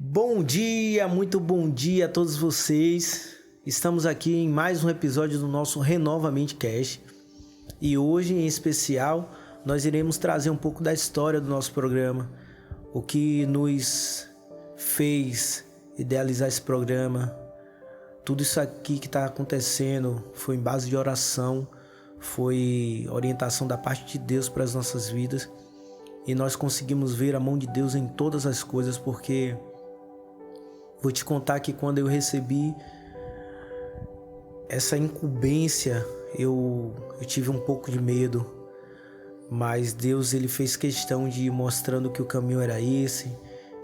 Bom dia, muito bom dia a todos vocês. Estamos aqui em mais um episódio do nosso Renovamente Cast. E hoje, em especial, nós iremos trazer um pouco da história do nosso programa. O que nos fez idealizar esse programa. Tudo isso aqui que está acontecendo foi em base de oração, foi orientação da parte de Deus para as nossas vidas. E nós conseguimos ver a mão de Deus em todas as coisas, porque vou te contar que quando eu recebi essa incumbência, eu tive um pouco de medo, mas Deus ele fez questão de ir mostrando que o caminho era esse,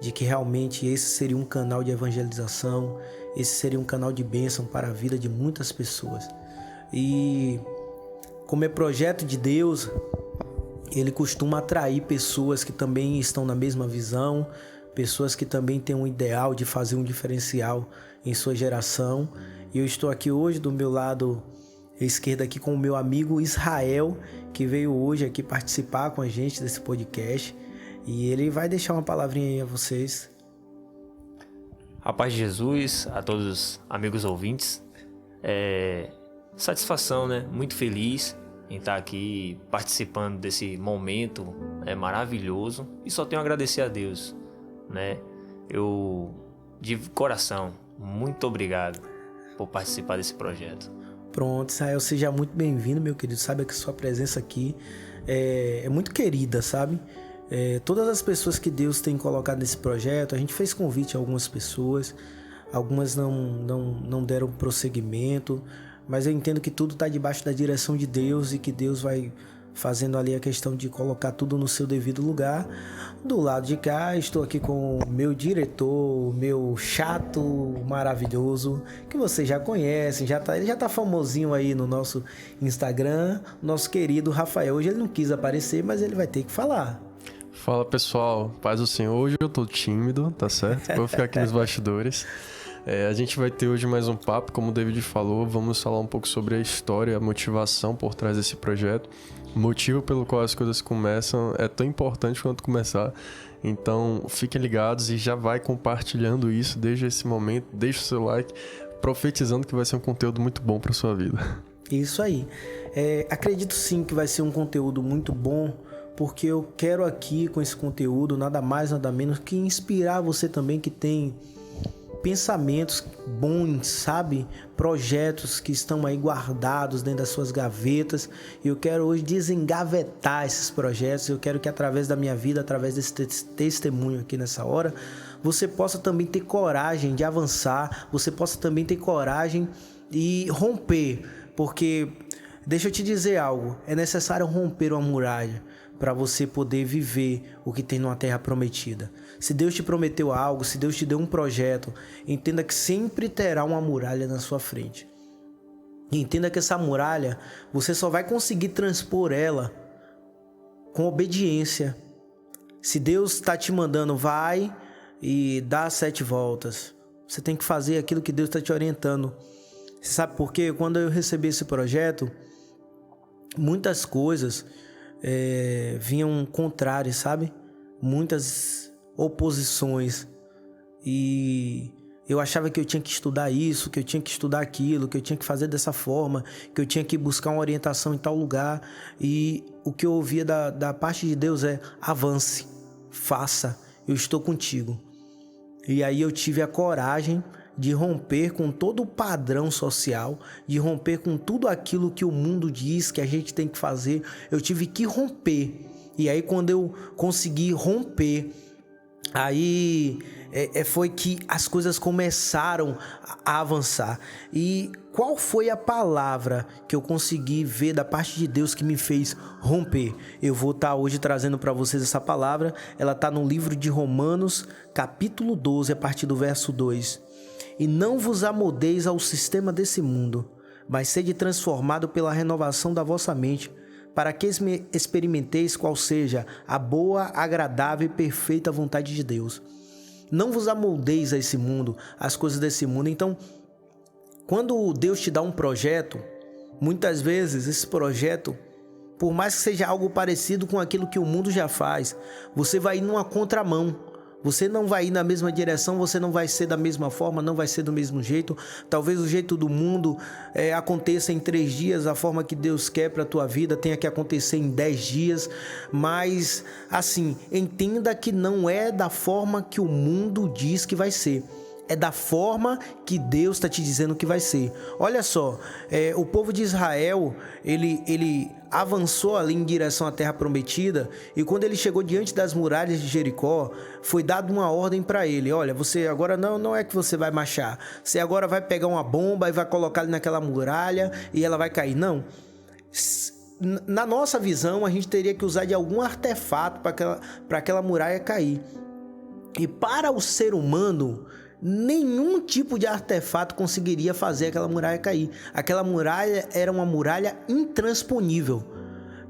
de que realmente esse seria um canal de evangelização, esse seria um canal de bênção para a vida de muitas pessoas. E como é projeto de Deus, ele costuma atrair pessoas que também estão na mesma visão, pessoas que também têm um ideal de fazer um diferencial em sua geração. E eu estou aqui hoje do meu lado esquerdo aqui com o meu amigo Israel, que veio hoje aqui participar com a gente desse podcast. E ele vai deixar uma palavrinha aí a vocês. A paz de Jesus, a todos os amigos ouvintes. Satisfação, né? Muito feliz em estar aqui participando desse momento maravilhoso. E só tenho a agradecer a Deus, né? Eu, de coração, muito obrigado por participar desse projeto. Pronto, Israel, seja muito bem-vindo, meu querido. Sabe que sua presença aqui é muito querida, sabe? Todas as pessoas que Deus tem colocado nesse projeto, a gente fez convite a algumas pessoas, algumas não deram prosseguimento, mas eu entendo que tudo está debaixo da direção de Deus e que Deus vai fazendo ali a questão de colocar tudo no seu devido lugar. Do lado de cá, estou aqui com o meu diretor, meu chato maravilhoso, que vocês já conhecem, ele já tá famosinho aí no nosso Instagram, nosso querido Rafael. Hoje ele não quis aparecer, mas ele vai ter que falar. Fala pessoal, paz do Senhor. Hoje eu tô tímido, tá certo? Vou ficar aqui nos bastidores. A gente vai ter hoje mais um papo, como o David falou, vamos falar um pouco sobre a história, a motivação por trás desse projeto. O motivo pelo qual as coisas começam é tão importante quanto começar. Então, fiquem ligados e já vai compartilhando isso desde esse momento, deixa o seu like, profetizando que vai ser um conteúdo muito bom para sua vida. Isso aí. Acredito sim que vai ser um conteúdo muito bom, porque eu quero aqui com esse conteúdo, nada mais, nada menos que inspirar você também que tem pensamentos bons, sabe? Projetos que estão aí guardados dentro das suas gavetas. E eu quero hoje desengavetar esses projetos. Eu quero que através da minha vida, através desse testemunho aqui nessa hora, você possa também ter coragem de avançar. Você possa também ter coragem de romper. Porque, deixa eu te dizer algo, é necessário romper uma muralha para você poder viver o que tem numa terra prometida. Se Deus te prometeu algo, se Deus te deu um projeto, entenda que sempre terá uma muralha na sua frente. E entenda que essa muralha, você só vai conseguir transpor ela com obediência. Se Deus está te mandando, vai e dá 7 voltas. Você tem que fazer aquilo que Deus está te orientando. Você sabe por quê? Quando eu recebi esse projeto, muitas coisas vinham contrárias, sabe? Muitas oposições. E eu achava que eu tinha que estudar isso, que eu tinha que estudar aquilo, que eu tinha que fazer dessa forma, que eu tinha que buscar uma orientação em tal lugar. E o que eu ouvia da parte de Deus é: avance, faça, eu estou contigo. E aí eu tive a coragem de romper com todo o padrão social, de romper com tudo aquilo que o mundo diz que a gente tem que fazer. Eu tive que romper. E aí quando eu consegui romper, aí foi que as coisas começaram a avançar. E qual foi a palavra que eu consegui ver da parte de Deus que me fez romper? Eu vou estar hoje trazendo para vocês essa palavra. Ela está no livro de Romanos, capítulo 12, a partir do verso 2. E não vos amoldeis ao sistema desse mundo, mas sede transformado pela renovação da vossa mente, para que experimenteis qual seja a boa, agradável e perfeita vontade de Deus. Não vos amoldeis a esse mundo, às coisas desse mundo. Então, quando Deus te dá um projeto, muitas vezes esse projeto, por mais que seja algo parecido com aquilo que o mundo já faz, você vai ir numa contramão. Você não vai ir na mesma direção, você não vai ser da mesma forma, não vai ser do mesmo jeito. Talvez o jeito do mundo aconteça em 3 dias, a forma que Deus quer para a tua vida tenha que acontecer em 10 dias. Mas, assim, entenda que não é da forma que o mundo diz que vai ser. É da forma que Deus está te dizendo que vai ser. Olha só, o povo de Israel, ele avançou ali em direção à terra prometida, e quando ele chegou diante das muralhas de Jericó, foi dada uma ordem para ele: olha, você agora não é que você vai marchar, você agora vai pegar uma bomba e vai colocar ali naquela muralha e ela vai cair. Não. Na nossa visão, a gente teria que usar de algum artefato para aquela muralha cair. E para o ser humano, nenhum tipo de artefato conseguiria fazer aquela muralha cair. Aquela muralha era uma muralha intransponível.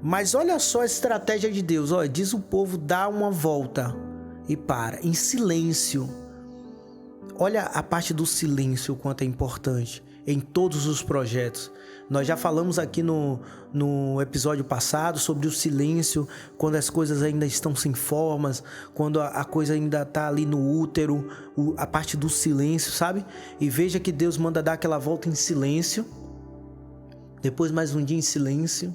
Mas olha só a estratégia de Deus. Olha, diz o povo: dá uma volta e para, em silêncio. Olha a parte do silêncio, o quanto é importante em todos os projetos. Nós já falamos aqui no episódio passado sobre o silêncio, quando as coisas ainda estão sem formas, quando a coisa ainda está ali no útero, a parte do silêncio, sabe? E veja que Deus manda dar aquela volta em silêncio, depois mais um dia em silêncio,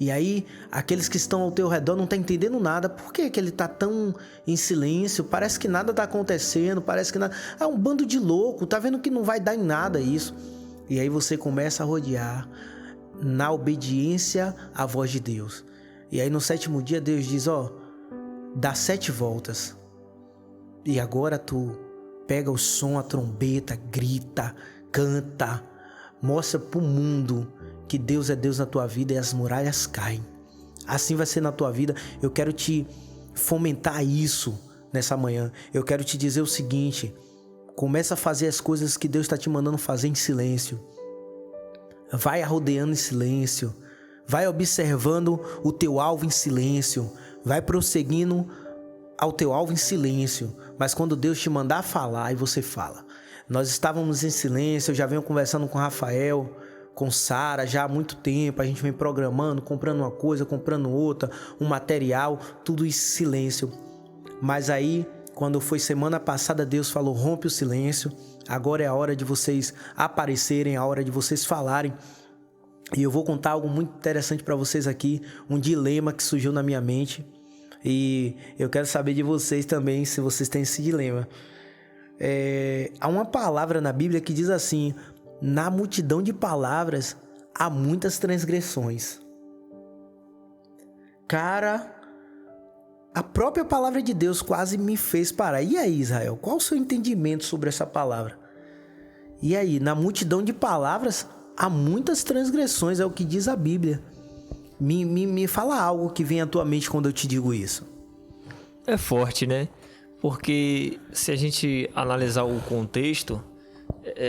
e aí aqueles que estão ao teu redor não estão entendendo nada. Por que ele está tão em silêncio? Parece que nada está acontecendo, parece que nada... É um bando de louco, tá vendo que não vai dar em nada isso. E aí você começa a rodear na obediência à voz de Deus. E aí no 7º dia Deus diz: dá 7 voltas. E agora tu pega o som, a trombeta, grita, canta, mostra pro mundo que Deus é Deus na tua vida e as muralhas caem. Assim vai ser na tua vida. Eu quero te fomentar isso nessa manhã. Eu quero te dizer o seguinte: começa a fazer as coisas que Deus está te mandando fazer em silêncio. Vai rodeando em silêncio. Vai observando o teu alvo em silêncio. Vai prosseguindo ao teu alvo em silêncio. Mas quando Deus te mandar falar, aí você fala. Nós estávamos em silêncio. Eu já venho conversando com o Rafael, com Sara já há muito tempo. A gente vem programando, comprando uma coisa, comprando outra, um material, tudo em silêncio. Mas aí, quando foi semana passada, Deus falou: rompe o silêncio, agora é a hora de vocês aparecerem, a hora de vocês falarem. E eu vou contar algo muito interessante para vocês aqui, um dilema que surgiu na minha mente. E eu quero saber de vocês também, se vocês têm esse dilema. Há uma palavra na Bíblia que diz assim: na multidão de palavras há muitas transgressões. Cara, a própria palavra de Deus quase me fez parar. E aí, Israel, qual o seu entendimento sobre essa palavra? E aí, na multidão de palavras há muitas transgressões, é o que diz a Bíblia. Me fala algo que vem à tua mente quando eu te digo isso. É forte, né? Porque se a gente analisar o contexto,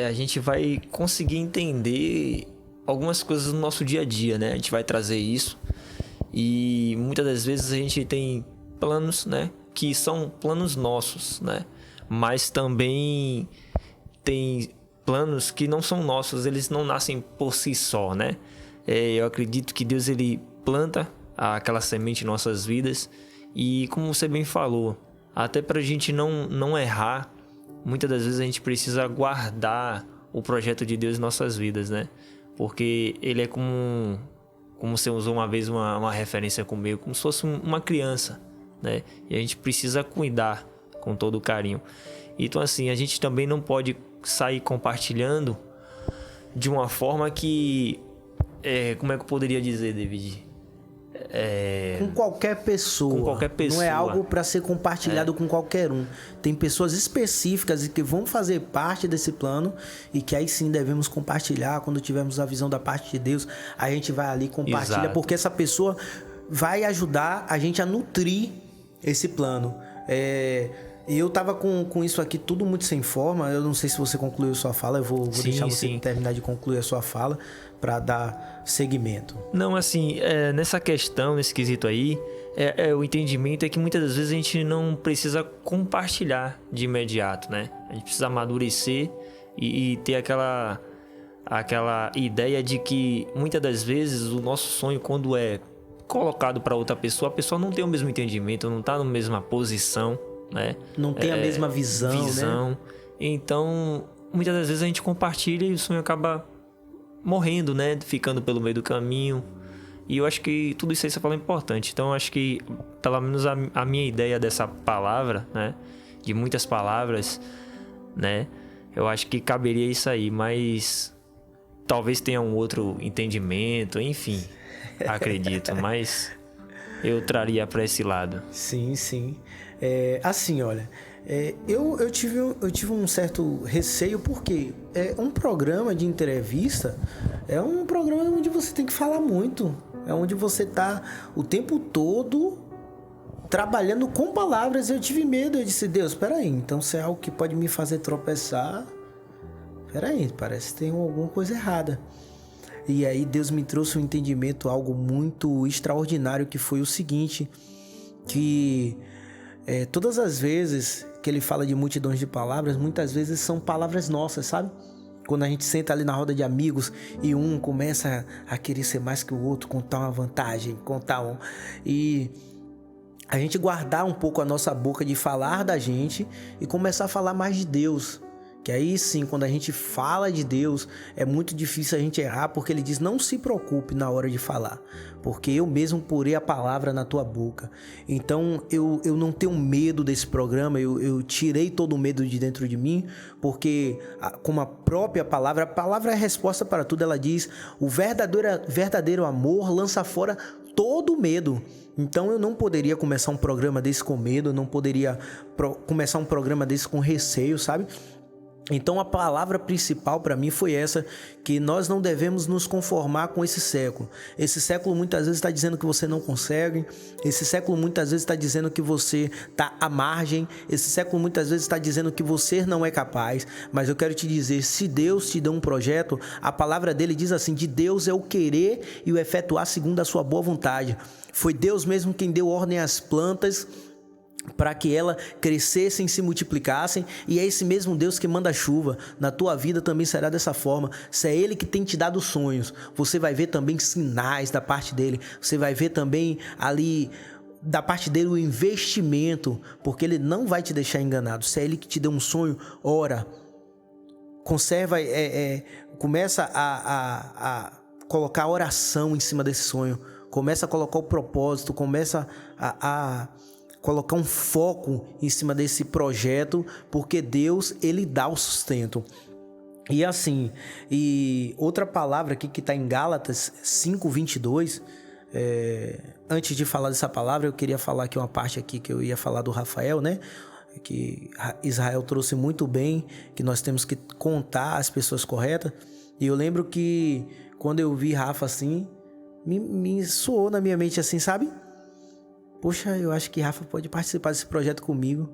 a gente vai conseguir entender algumas coisas do nosso dia a dia, né? A gente vai trazer isso. E muitas das vezes a gente tem planos, né, que são planos nossos, né, mas também tem planos que não são nossos, eles não nascem por si só, né. Eu acredito que Deus, ele planta aquela semente em nossas vidas, e como você bem falou, até pra gente não errar, muitas das vezes a gente precisa guardar o projeto de Deus em nossas vidas, né, porque ele é como você usou uma vez uma referência comigo, como se fosse uma criança, né? E a gente precisa cuidar com todo o carinho. Então, assim, a gente também não pode sair compartilhando de uma forma que... como é que eu poderia dizer, David? Com qualquer pessoa. Com qualquer pessoa. Não é algo para ser compartilhado com qualquer um. Tem pessoas específicas e que vão fazer parte desse plano e que aí sim devemos compartilhar. Quando tivermos a visão da parte de Deus, a gente vai ali e compartilha. Exato. Porque essa pessoa vai ajudar a gente a nutrir esse plano. E eu tava com isso aqui tudo muito sem forma. Eu não sei se você concluiu a sua fala. Eu vou deixar você terminar de concluir a sua fala para dar seguimento. Não, assim, nessa questão, nesse quesito aí, o entendimento é que muitas das vezes a gente não precisa compartilhar de imediato, né? A gente precisa amadurecer e ter aquela ideia de que muitas das vezes o nosso sonho, quando é colocado para outra pessoa, a pessoa não tem o mesmo entendimento, não está na mesma posição, né? Não tem a mesma visão, né? Então, muitas das vezes a gente compartilha e o sonho acaba morrendo, né? Ficando pelo meio do caminho. E eu acho que tudo isso aí você falou é importante. Então, eu acho que, pelo menos a minha ideia dessa palavra, né? De muitas palavras, né? Eu acho que caberia isso aí, mas talvez tenha um outro entendimento, enfim, acredito, mas eu traria para esse lado. Sim, sim. Assim, olha, eu tive um certo receio porque um programa de entrevista é um programa onde você tem que falar muito, é onde você tá o tempo todo trabalhando com palavras. Eu tive medo, eu disse, Deus, peraí, então se é algo que pode me fazer tropeçar, peraí, parece que tem alguma coisa errada. E aí Deus me trouxe um entendimento, algo muito extraordinário, que foi o seguinte, que todas as vezes que ele fala de multidões de palavras, muitas vezes são palavras nossas, sabe? Quando a gente senta ali na roda de amigos e um começa a querer ser mais que o outro, contar uma vantagem, e a gente guardar um pouco a nossa boca de falar da gente e começar a falar mais de Deus. Que aí sim, quando a gente fala de Deus, é muito difícil a gente errar, porque ele diz, não se preocupe na hora de falar, porque eu mesmo porei a palavra na tua boca. Então eu não tenho medo desse programa, eu tirei todo o medo de dentro de mim, porque como a própria palavra, a palavra é a resposta para tudo. Ela diz, o verdadeiro amor lança fora todo o medo. Então eu não poderia começar um programa desse com medo, eu não poderia começar um programa desse com receio, sabe? Então a palavra principal para mim foi essa, que nós não devemos nos conformar com esse século. Esse século muitas vezes está dizendo que você não consegue, esse século muitas vezes está dizendo que você está à margem, esse século muitas vezes está dizendo que você não é capaz, mas eu quero te dizer, se Deus te deu um projeto, a palavra dele diz assim, de Deus é o querer e o efetuar segundo a sua boa vontade. Foi Deus mesmo quem deu ordem às plantas para que ela crescessem e se multiplicassem, e é esse mesmo Deus que manda chuva. Na tua vida também será dessa forma. Se é Ele que tem te dado sonhos, você vai ver também sinais da parte dele, você vai ver também ali da parte dele o investimento, porque ele não vai te deixar enganado. Se é Ele que te deu um sonho, ora, conserva, começa a colocar oração em cima desse sonho, começa a colocar o propósito, começa a colocar um foco em cima desse projeto, porque Deus, ele dá o sustento. E assim, e outra palavra aqui que está em Gálatas 5:22, antes de falar dessa palavra, eu queria falar aqui uma parte aqui que eu ia falar do Rafael, né? Que Israel trouxe muito bem, que nós temos que contar as pessoas corretas. E eu lembro que quando eu vi Rafa assim, me soou na minha mente assim, sabe? Poxa, eu acho que Rafa pode participar desse projeto comigo.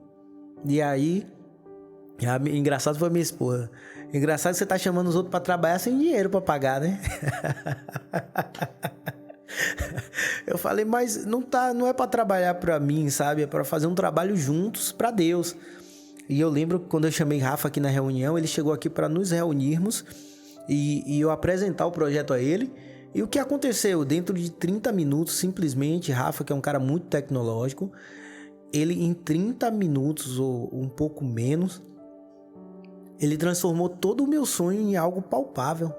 E aí, engraçado foi minha esposa. Engraçado que você tá chamando os outros para trabalhar sem dinheiro para pagar, né? Eu falei, mas não é para trabalhar para mim, sabe? É para fazer um trabalho juntos para Deus. E eu lembro que quando eu chamei Rafa aqui na reunião, ele chegou aqui para nos reunirmos e eu apresentar o projeto a ele. E o que aconteceu? Dentro de 30 minutos, simplesmente, Rafa, que é um cara muito tecnológico, ele em 30 minutos ou um pouco menos, ele transformou todo o meu sonho em algo palpável,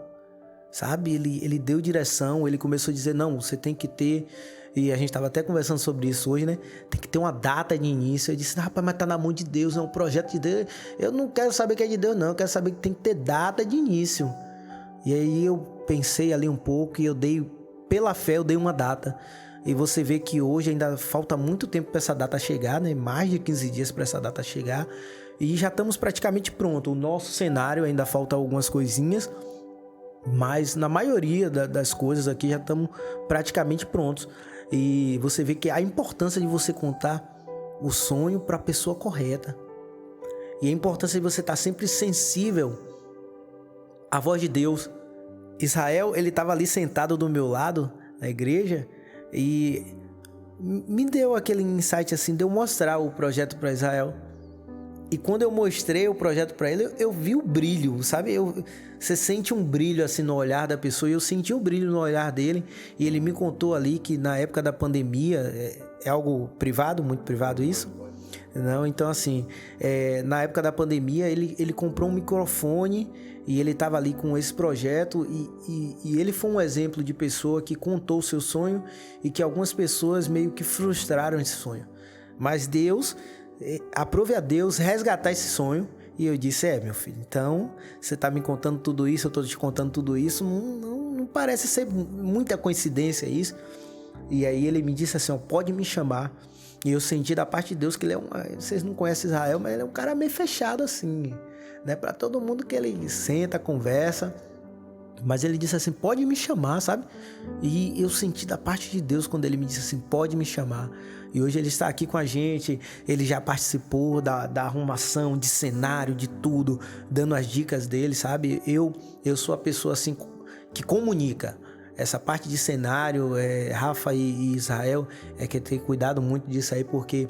sabe? Ele deu direção, ele começou a dizer, não, você tem que ter... E a gente estava até conversando sobre isso hoje, né? Tem que ter uma data de início. Eu disse, rapaz, mas tá na mão de Deus, é um projeto de Deus. Eu não quero saber que é de Deus, não. Eu quero saber que tem que ter data de início. E aí eu pensei ali um pouco e pela fé, eu dei uma data. E você vê que hoje ainda falta muito tempo para essa data chegar, né? Mais de 15 dias para essa data chegar. E já estamos praticamente prontos. O nosso cenário ainda falta algumas coisinhas, mas na maioria das coisas aqui já estamos praticamente prontos. E você vê que a importância de você contar o sonho para a pessoa correta. E a importância de você estar sempre sensível à voz de Deus. Israel, ele estava ali sentado do meu lado na igreja e me deu aquele insight assim, de eu mostrar o projeto para Israel. E quando eu mostrei o projeto para ele, eu vi o brilho, sabe? Você sente um brilho assim no olhar da pessoa, e eu senti o brilho no olhar dele. E ele me contou ali que na época da pandemia, é algo privado, muito privado isso, Não, então assim, na época da pandemia ele comprou um microfone e ele estava ali com esse projeto e ele foi um exemplo de pessoa que contou o seu sonho e que algumas pessoas meio que frustraram esse sonho. Mas Deus, aprove a Deus resgatar esse sonho. E eu disse, meu filho, então você tá me contando tudo isso, eu tô te contando tudo isso, não parece ser muita coincidência isso. E aí ele me disse assim, ó, pode me chamar. E eu senti da parte de Deus que ele vocês não conhecem Israel, mas ele é um cara meio fechado assim, né? Pra todo mundo que ele senta, conversa. Mas ele disse assim, pode me chamar, sabe? E eu senti da parte de Deus quando ele me disse assim, pode me chamar. E hoje ele está aqui com a gente, ele já participou da arrumação, de cenário, de tudo, dando as dicas dele, sabe? Eu sou a pessoa assim que comunica. Essa parte de cenário, Rafa e Israel, que tem cuidado muito disso aí, porque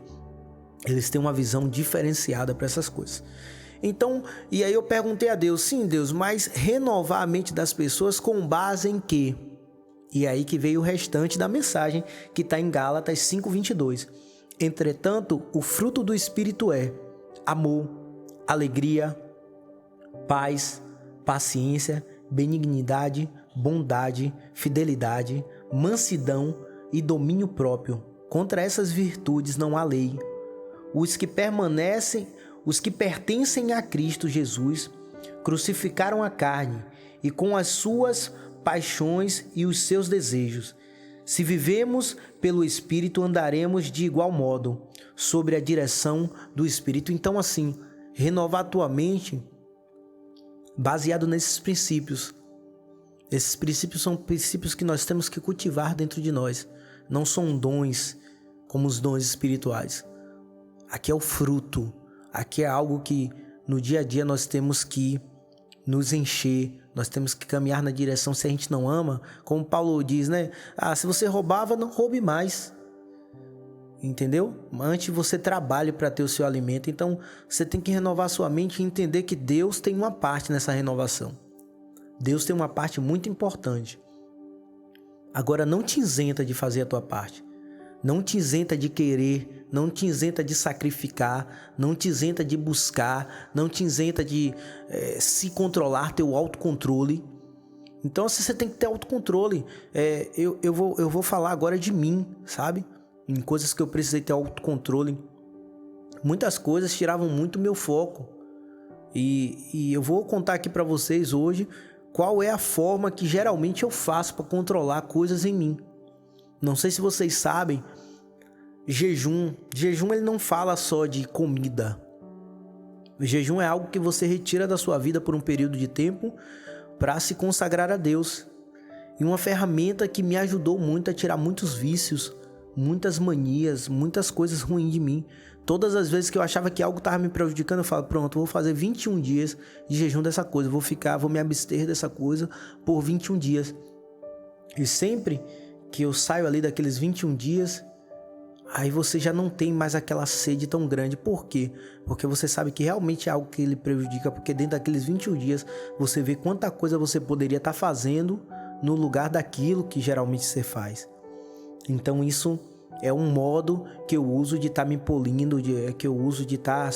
eles têm uma visão diferenciada para essas coisas. Então, e aí eu perguntei a Deus, sim, Deus, mas renovar a mente das pessoas com base em quê? E aí que veio o restante da mensagem, que está em Gálatas 5:22. Entretanto, o fruto do Espírito é amor, alegria, paz, paciência, benignidade, bondade, fidelidade, mansidão e domínio próprio. Contra essas virtudes não há lei. Os que pertencem a Cristo Jesus crucificaram a carne e com as suas paixões e os seus desejos. Se vivemos pelo Espírito, andaremos de igual modo, sob a direção do Espírito. Então, assim, renovar a tua mente baseado nesses princípios. Esses princípios são princípios que nós temos que cultivar dentro de nós. Não são dons como os dons espirituais. Aqui é o fruto. Aqui é algo que no dia a dia nós temos que nos encher. Nós temos que caminhar na direção. Se a gente não ama, como Paulo diz, né? Se você roubava, não roube mais. Entendeu? Antes você trabalhe para ter o seu alimento. Então você tem que renovar sua mente e entender que Deus tem uma parte nessa renovação. Deus tem uma parte muito importante. Agora não te isenta de fazer a tua parte. Não te isenta de querer, não te isenta de sacrificar, não te isenta de buscar, não te isenta de se controlar, ter o autocontrole. Então assim, você tem que ter autocontrole. Eu vou falar agora de mim, sabe? Em coisas que eu precisei ter autocontrole. Muitas coisas tiravam muito meu foco. E eu vou contar aqui para vocês hoje qual é a forma que geralmente eu faço para controlar coisas em mim. Não sei se vocês sabem, jejum ele não fala só de comida. O jejum é algo que você retira da sua vida por um período de tempo para se consagrar a Deus. E uma ferramenta que me ajudou muito a tirar muitos vícios, muitas manias, muitas coisas ruins de mim. Todas as vezes que eu achava que algo estava me prejudicando, eu falo, pronto, vou fazer 21 dias de jejum dessa coisa, vou me abster dessa coisa por 21 dias. E sempre que eu saio ali daqueles 21 dias, aí você já não tem mais aquela sede tão grande. Por quê? Porque você sabe que realmente é algo que ele prejudica, porque dentro daqueles 21 dias você vê quanta coisa você poderia estar fazendo no lugar daquilo que geralmente você faz. Então isso é um modo que eu uso de estar me polindo, que eu uso de estar,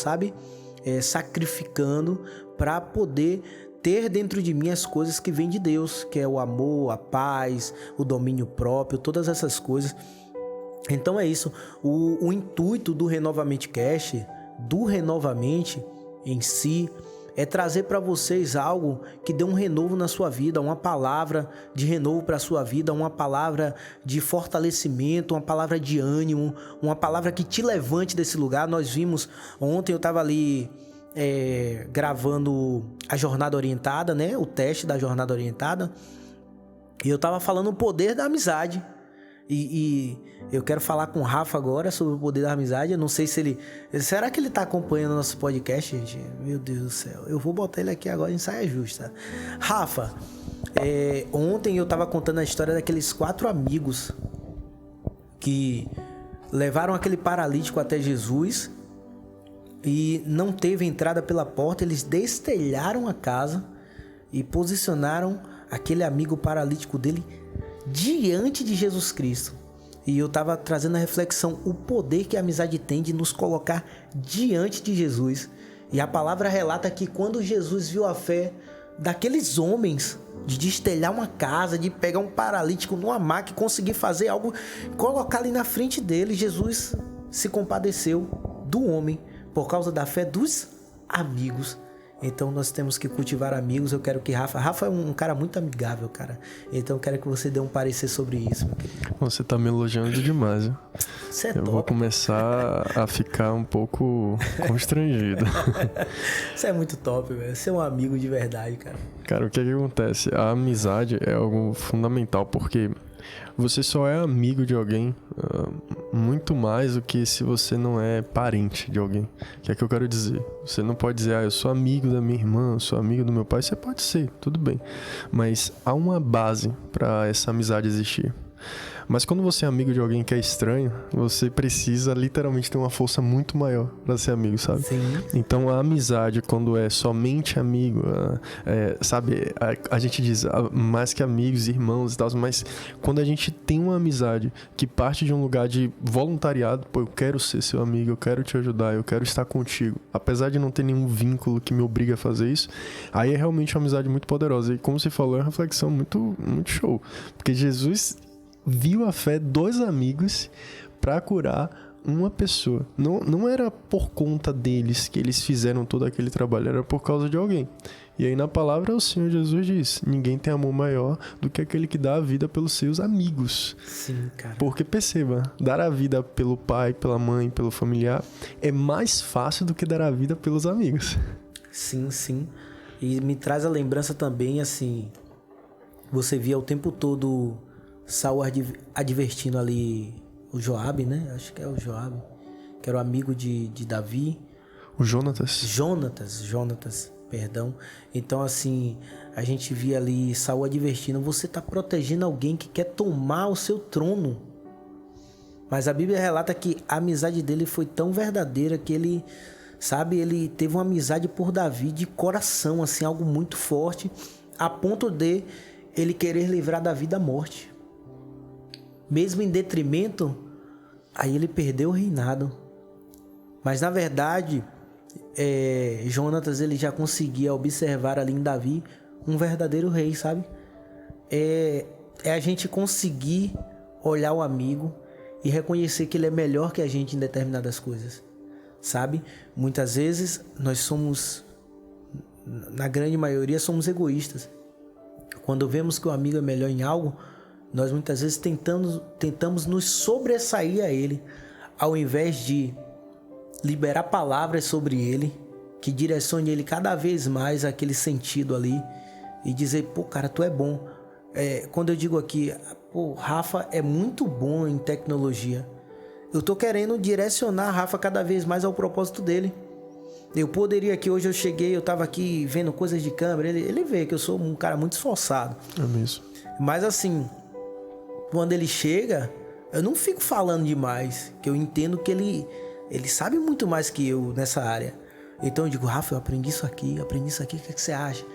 sacrificando para poder ter dentro de mim as coisas que vêm de Deus, que é o amor, a paz, o domínio próprio, todas essas coisas. Então é isso. O intuito do Renovamente Cast, do Renovamente em si, é trazer para vocês algo que dê um renovo na sua vida, uma palavra de renovo para a sua vida, uma palavra de fortalecimento, uma palavra de ânimo, uma palavra que te levante desse lugar. Nós vimos, ontem eu estava ali gravando a Jornada Orientada, né? O teste da Jornada Orientada, e eu estava falando o poder da amizade. E eu quero falar com o Rafa agora sobre o poder da amizade. Eu não sei se ele... Será que ele tá acompanhando nosso podcast, gente? Meu Deus do céu. Eu vou botar ele aqui agora em saia justa. Rafa, ontem eu tava contando a história daqueles 4 amigos que levaram aquele paralítico até Jesus e não teve entrada pela porta. Eles destelharam a casa e posicionaram aquele amigo paralítico dele diante de Jesus Cristo. E eu tava trazendo a reflexão, o poder que a amizade tem de nos colocar diante de Jesus. E a palavra relata que quando Jesus viu a fé daqueles homens, de destelhar uma casa, de pegar um paralítico numa maca e conseguir fazer algo, colocar ali na frente dele, Jesus se compadeceu do homem por causa da fé dos amigos. Então nós temos que cultivar amigos. Eu quero que Rafa é um cara muito amigável, cara. Então eu quero que você dê um parecer sobre isso, meu querido. Você tá me elogiando demais, viu? Você é Eu top. vou começar a ficar um pouco constrangido. Você é muito top, velho. Você é um amigo de verdade, cara. Cara, o que acontece? A amizade é algo fundamental, porque você só é amigo de alguém muito mais do que se você não é parente de alguém. O que é que eu quero dizer? Você não pode dizer, eu sou amigo da minha irmã, eu sou amigo do meu pai. Você pode ser, tudo bem. Mas há uma base para essa amizade existir. Mas quando você é amigo de alguém que é estranho, você precisa literalmente ter uma força muito maior para ser amigo, sabe? Sim. Então a amizade, quando é somente amigo, sabe? A gente diz mais que amigos, irmãos e tal, mas quando a gente tem uma amizade que parte de um lugar de voluntariado, pô, eu quero ser seu amigo, eu quero te ajudar, eu quero estar contigo, apesar de não ter nenhum vínculo que me obrigue a fazer isso, aí é realmente uma amizade muito poderosa. E como você falou, é uma reflexão muito, muito show, porque Jesus viu a fé dos amigos para curar uma pessoa. Não era por conta deles que eles fizeram todo aquele trabalho, era por causa de alguém. E aí na palavra o Senhor Jesus diz, ninguém tem amor maior do que aquele que dá a vida pelos seus amigos. Sim, cara. Porque perceba, dar a vida pelo pai, pela mãe, pelo familiar é mais fácil do que dar a vida pelos amigos. Sim, sim. E me traz a lembrança também, assim, você via o tempo todo Saul advertindo ali o Joabe, né? Acho que é o Joabe, que era o amigo de Davi. O Jonatas, perdão. Então, assim, a gente via ali Saul advertindo, você tá protegendo alguém que quer tomar o seu trono. Mas a Bíblia relata que a amizade dele foi tão verdadeira que ele, sabe, ele teve uma amizade por Davi de coração, assim, algo muito forte, a ponto de ele querer livrar Davi da morte. Mesmo em detrimento, aí ele perdeu o reinado. Mas na verdade, Jonatas ele já conseguia observar ali em Davi um verdadeiro rei, sabe? É a gente conseguir olhar o amigo e reconhecer que ele é melhor que a gente em determinadas coisas, sabe? Muitas vezes nós somos, na grande maioria, somos egoístas. Quando vemos que o amigo é melhor em algo, nós muitas vezes tentamos nos sobressair a ele, ao invés de liberar palavras sobre ele, que direcione ele cada vez mais àquele sentido ali, e dizer, pô, cara, tu é bom. Quando eu digo aqui, pô, Rafa é muito bom em tecnologia, eu tô querendo direcionar Rafa cada vez mais ao propósito dele. Eu poderia que hoje eu cheguei, eu tava aqui vendo coisas de câmera, ele vê que eu sou um cara muito esforçado. É mesmo. Mas assim, quando ele chega, eu não fico falando demais, que eu entendo que ele sabe muito mais que eu nessa área. Então eu digo, Rafa, eu aprendi isso aqui, o que é que você acha?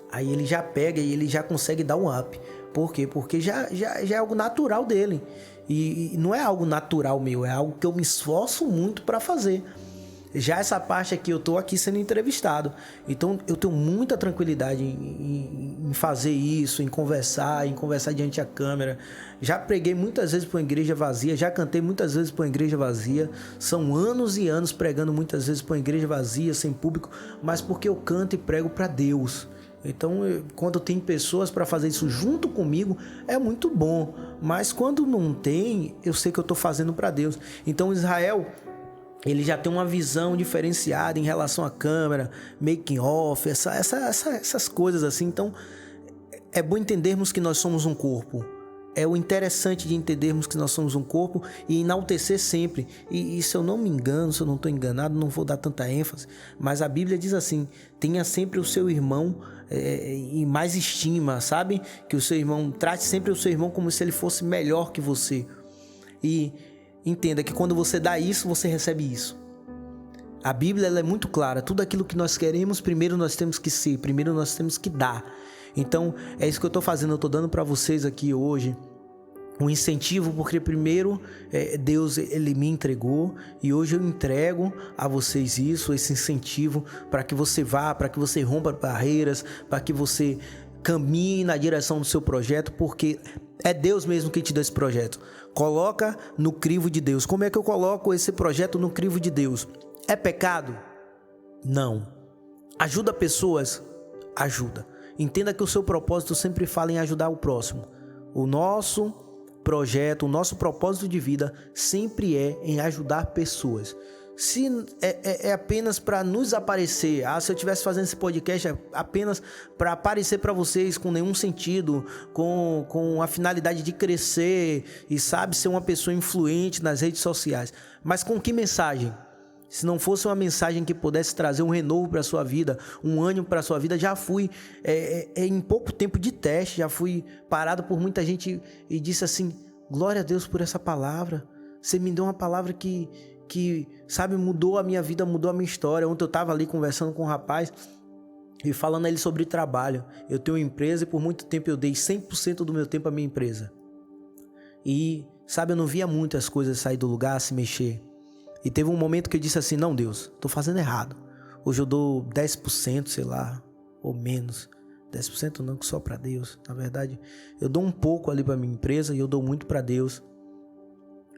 Aí ele já pega e ele já consegue dar um up. Por quê? Porque já é algo natural dele. E não é algo natural meu, é algo que eu me esforço muito para fazer. Já essa parte aqui, eu tô aqui sendo entrevistado. Então, eu tenho muita tranquilidade em fazer isso, em conversar diante da câmera. Já preguei muitas vezes para uma igreja vazia, já cantei muitas vezes para uma igreja vazia. São anos e anos pregando muitas vezes para uma igreja vazia, sem público, mas porque eu canto e prego para Deus. Então, quando tem pessoas para fazer isso junto comigo, é muito bom. Mas quando não tem, eu sei que eu tô fazendo para Deus. Então, Israel, ele já tem uma visão diferenciada em relação à câmera, making off, essas coisas assim. Então, é bom entendermos que nós somos um corpo. É o interessante de entendermos que nós somos um corpo e enaltecer sempre. E se eu não me engano, se eu não estou enganado, não vou dar tanta ênfase, mas a Bíblia diz assim, tenha sempre o seu irmão em mais estima, sabe? Que o seu irmão, trate sempre o seu irmão como se ele fosse melhor que você. E entenda que quando você dá isso, você recebe isso. A Bíblia ela é muito clara. Tudo aquilo que nós queremos, primeiro nós temos que ser, primeiro nós temos que dar. Então, é isso que eu estou fazendo. Eu estou dando para vocês aqui hoje Um incentivo porque primeiro Deus ele me entregou e hoje eu entrego a vocês esse incentivo para que você vá, para que você rompa barreiras, para que você caminhe na direção do seu projeto, porque é Deus mesmo que te deu esse projeto. Coloca no crivo de Deus. Como é que eu coloco esse projeto no crivo de Deus? É pecado? Não. Ajuda pessoas? Ajuda. Entenda que o seu propósito sempre fala em ajudar o próximo. O nosso projeto, o nosso propósito de vida sempre é em ajudar pessoas. Se é apenas para nos aparecer, se eu estivesse fazendo esse podcast apenas para aparecer para vocês com nenhum sentido, com a finalidade de crescer e ser uma pessoa influente nas redes sociais, mas com que mensagem? Se não fosse uma mensagem que pudesse trazer um renovo para a sua vida, um ânimo para a sua vida, já fui, em pouco tempo de teste, já fui parado por muita gente e disse assim, glória a Deus por essa palavra, você me deu uma palavra que mudou a minha vida, mudou a minha história. Ontem eu estava ali conversando com um rapaz e falando a ele sobre trabalho. Eu tenho uma empresa e por muito tempo eu dei 100% do meu tempo à minha empresa. E, eu não via muitas coisas sair do lugar, se mexer. E teve um momento que eu disse assim, não, Deus, tô fazendo errado. Hoje eu dou 10%, sei lá, ou menos. 10% não, só para Deus. Na verdade, eu dou um pouco ali para minha empresa e eu dou muito para Deus.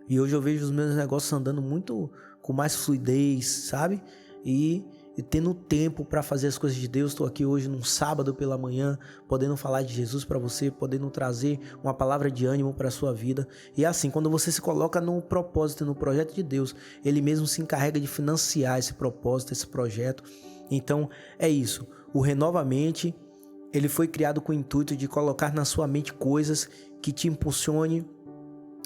E hoje eu vejo os meus negócios andando muito com mais fluidez, sabe? E tendo tempo para fazer as coisas de Deus. Estou aqui hoje num sábado pela manhã, podendo falar de Jesus para você, podendo trazer uma palavra de ânimo para a sua vida. E assim, quando você se coloca no propósito, no projeto de Deus, Ele mesmo se encarrega de financiar esse propósito, esse projeto. Então, é isso. O Renovamente, ele foi criado com o intuito de colocar na sua mente coisas que te impulsione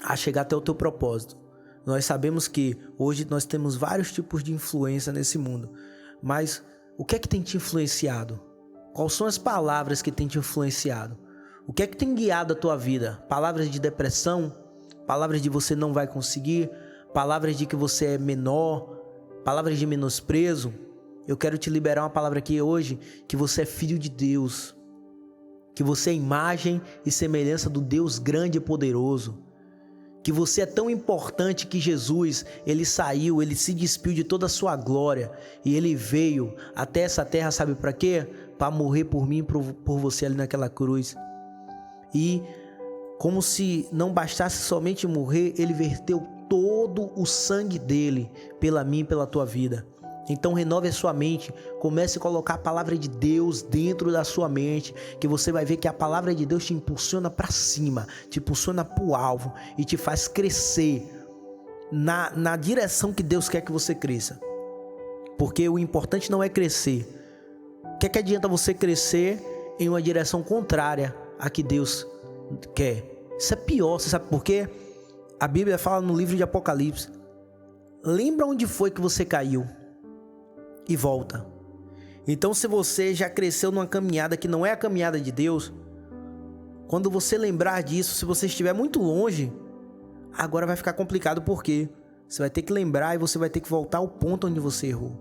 a chegar até o teu propósito. Nós sabemos que hoje nós temos vários tipos de influência nesse mundo, mas o que é que tem te influenciado? Quais são as palavras que tem te influenciado? O que é que tem guiado a tua vida? Palavras de depressão? Palavras de você não vai conseguir? Palavras de que você é menor? Palavras de menosprezo? Eu quero te liberar uma palavra aqui hoje, que você é filho de Deus, que você é imagem e semelhança do Deus grande e poderoso, que você é tão importante que Jesus, ele saiu, ele se despiu de toda a sua glória e ele veio até essa terra, sabe para quê? Para morrer por mim e por você ali naquela cruz. E como se não bastasse somente morrer, ele verteu todo o sangue dele pela mim e pela tua vida. Então renove a sua mente, comece a colocar a palavra de Deus dentro da sua mente, que você vai ver que a palavra de Deus te impulsiona para cima, te impulsiona para o alvo e te faz crescer na direção que Deus quer que você cresça. Porque o importante não é crescer. O que adianta você crescer em uma direção contrária à que Deus quer? Isso é pior, você sabe por quê? A Bíblia fala no livro de Apocalipse, lembra onde foi que você caiu e volta. Então, se você já cresceu numa caminhada que não é a caminhada de Deus, quando você lembrar disso, se você estiver muito longe, agora vai ficar complicado, porque você vai ter que lembrar e você vai ter que voltar ao ponto onde você errou.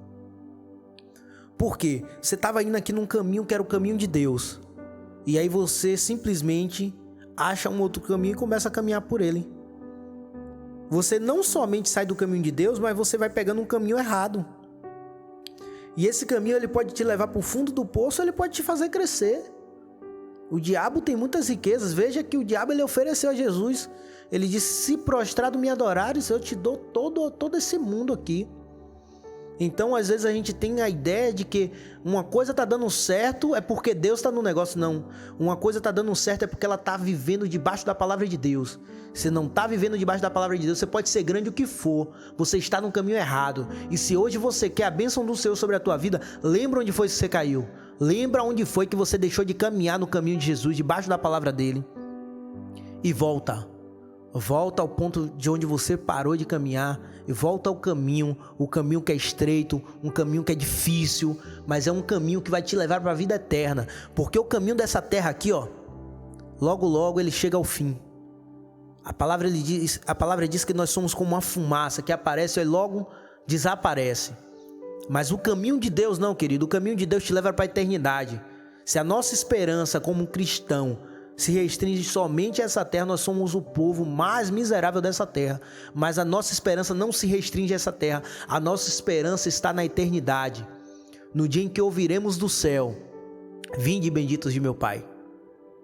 Por quê? Você estava indo aqui num caminho que era o caminho de Deus, e aí você simplesmente acha um outro caminho e começa a caminhar por ele. Você não somente sai do caminho de Deus, mas você vai pegando um caminho errado. E esse caminho ele pode te levar para o fundo do poço, ele pode te fazer crescer. O diabo tem muitas riquezas. Veja que o diabo ele ofereceu a Jesus. Ele disse, se prostrado me adorares, eu te dou todo esse mundo aqui. Então, às vezes a gente tem a ideia de que uma coisa está dando certo é porque Deus está no negócio. Não. Uma coisa está dando certo é porque ela está vivendo debaixo da palavra de Deus. Se não está vivendo debaixo da palavra de Deus, você pode ser grande o que for, você está no caminho errado. E se hoje você quer a bênção do Senhor sobre a tua vida, lembra onde foi que você caiu. Lembra onde foi que você deixou de caminhar no caminho de Jesus, debaixo da palavra dele. E volta. Volta ao ponto de onde você parou de caminhar e volta ao caminho, o caminho que é estreito, um caminho que é difícil, mas é um caminho que vai te levar para a vida eterna, porque o caminho dessa terra aqui, logo logo ele chega ao fim. A palavra diz que nós somos como uma fumaça que aparece e logo desaparece. Mas o caminho de Deus não, querido, o caminho de Deus te leva para a eternidade. Se a nossa esperança como um cristão, se restringe somente a essa terra, nós somos o povo mais miserável dessa terra. Mas a nossa esperança não se restringe a essa terra. A nossa esperança está na eternidade. No dia em que ouviremos do céu: vinde, benditos de meu Pai.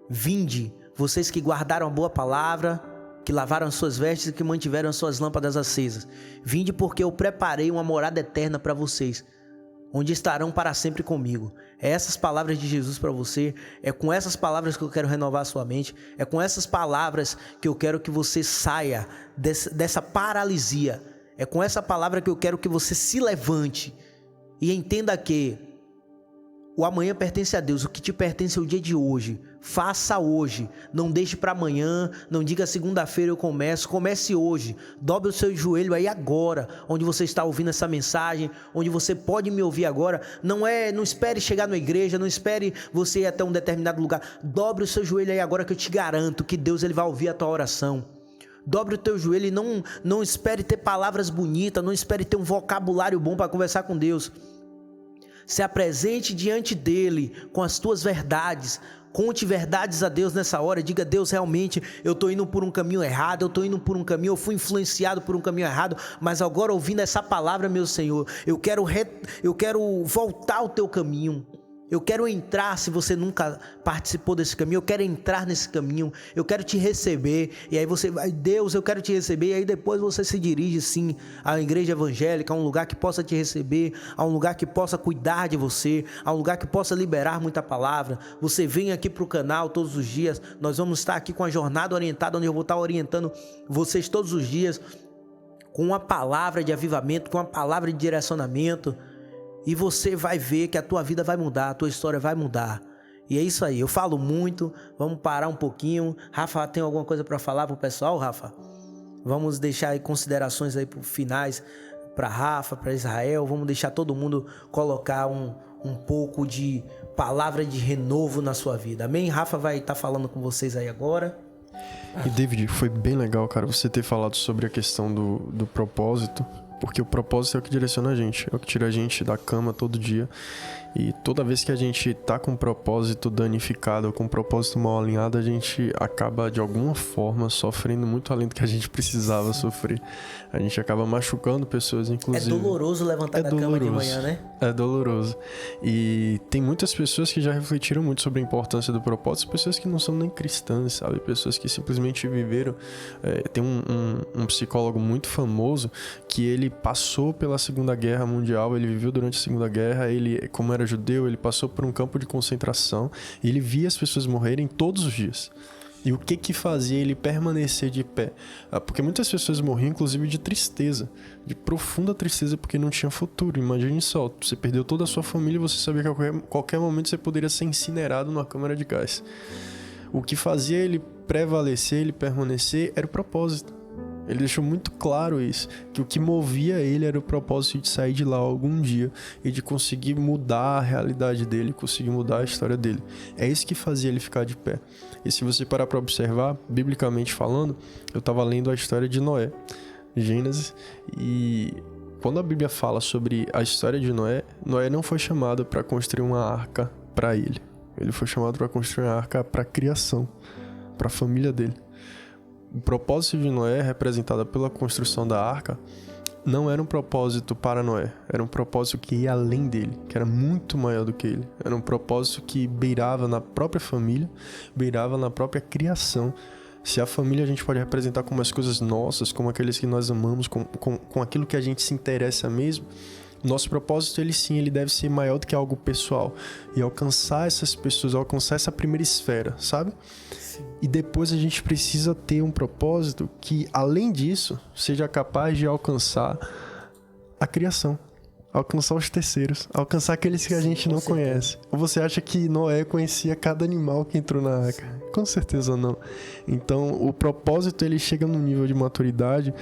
Vinde, vocês que guardaram a boa palavra, que lavaram as suas vestes e que mantiveram as suas lâmpadas acesas. Vinde, porque eu preparei uma morada eterna para vocês, onde estarão para sempre comigo. É essas palavras de Jesus para você. É com essas palavras que eu quero renovar a sua mente. É com essas palavras que eu quero que você saia dessa paralisia. É com essa palavra que eu quero que você se levante e entenda que o amanhã pertence a Deus. O que te pertence é o dia de hoje. Faça hoje. Não deixe para amanhã. Não diga segunda-feira eu começo. Comece hoje. Dobre o seu joelho aí agora, onde você está ouvindo essa mensagem, onde você pode me ouvir agora. Não espere chegar na igreja, não espere você ir até um determinado lugar. Dobre o seu joelho aí agora, que eu te garanto que Deus ele vai ouvir a tua oração. Dobre o teu joelho e não espere ter palavras bonitas, não espere ter um vocabulário bom para conversar com Deus. Se apresente diante dele com as tuas verdades. Conte verdades a Deus nessa hora. Diga: Deus, realmente eu estou indo por um caminho errado, eu estou indo por um caminho, eu fui influenciado por um caminho errado, mas agora ouvindo essa palavra, meu Senhor, eu quero voltar ao teu caminho. Eu quero entrar, se você nunca participou desse caminho, eu quero entrar nesse caminho, eu quero te receber. E aí você vai: Deus, eu quero te receber. E aí depois você se dirige sim à igreja evangélica, a um lugar que possa te receber, a um lugar que possa cuidar de você, a um lugar que possa liberar muita palavra. Você vem aqui para o canal todos os dias, nós vamos estar aqui com a jornada orientada, onde eu vou estar orientando vocês todos os dias, com uma palavra de avivamento, com uma palavra de direcionamento. E você vai ver que a tua vida vai mudar, a tua história vai mudar. E é isso aí, eu falo muito, vamos parar um pouquinho. Rafa, tem alguma coisa para falar pro pessoal, Rafa? Vamos deixar aí considerações aí pro finais, para Rafa, para Israel. Vamos deixar todo mundo colocar um pouco de palavra de renovo na sua vida. Amém? Rafa vai estar falando com vocês aí agora. E David, foi bem legal, cara, você ter falado sobre a questão do propósito. Porque o propósito é o que direciona a gente, é o que tira a gente da cama todo dia. E toda vez que a gente tá com um propósito danificado ou com um propósito mal alinhado, a gente acaba de alguma forma sofrendo muito além do que a gente precisava sofrer. A gente acaba machucando pessoas, inclusive. É doloroso levantar da cama de manhã, né? É doloroso. E tem muitas pessoas que já refletiram muito sobre a importância do propósito, pessoas que não são nem cristãs, sabe? Pessoas que simplesmente viveram. Tem um psicólogo muito famoso que ele passou pela Segunda Guerra Mundial, ele viveu durante a Segunda Guerra, ele, como era judeu, ele passou por um campo de concentração e ele via as pessoas morrerem todos os dias. E o que fazia ele permanecer de pé? Porque muitas pessoas morriam, inclusive, de tristeza, de profunda tristeza, porque não tinha futuro. Imagine só, você perdeu toda a sua família e você sabia que a qualquer momento você poderia ser incinerado numa câmara de gás. O que fazia ele prevalecer, ele permanecer, era o propósito. Ele deixou muito claro isso, que o que movia ele era o propósito de sair de lá algum dia e de conseguir mudar a realidade dele, conseguir mudar a história dele. É isso que fazia ele ficar de pé. E se você parar para observar, biblicamente falando, eu estava lendo a história de Noé, Gênesis, e quando a Bíblia fala sobre a história de Noé, Noé não foi chamado para construir uma arca para ele. Ele foi chamado para construir uma arca para a criação, para a família dele. O propósito de Noé, representado pela construção da arca, não era um propósito para Noé. Era um propósito que ia além dele, que era muito maior do que ele. Era um propósito que beirava na própria família, beirava na própria criação. Se a família a gente pode representar como as coisas nossas, como aqueles que nós amamos, com aquilo que a gente se interessa mesmo, nosso propósito, ele deve ser maior do que algo pessoal. E alcançar essas pessoas, alcançar essa primeira esfera, sabe? Sim. E depois a gente precisa ter um propósito que, além disso, seja capaz de alcançar a criação. Alcançar os terceiros, alcançar aqueles que a gente não conhece. Ou você acha que Noé conhecia cada animal que entrou na arca? Com certeza não. Então, o propósito, ele chega num nível de maturidade,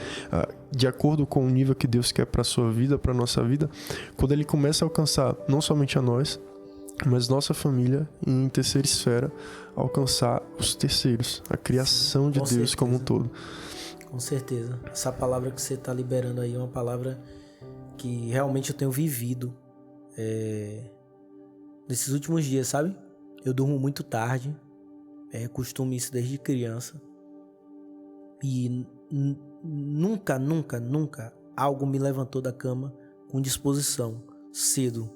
de acordo com o nível que Deus quer para a sua vida, para a nossa vida, quando ele começa a alcançar não somente a nós, mas nossa família e, em terceira esfera, alcançar os terceiros, a criação de Deus como um todo. Com certeza. Essa palavra que você está liberando aí é uma palavra que realmente eu tenho vivido nesses últimos dias, sabe? Eu durmo muito tarde, costume isso desde criança. E nunca algo me levantou da cama com disposição, cedo.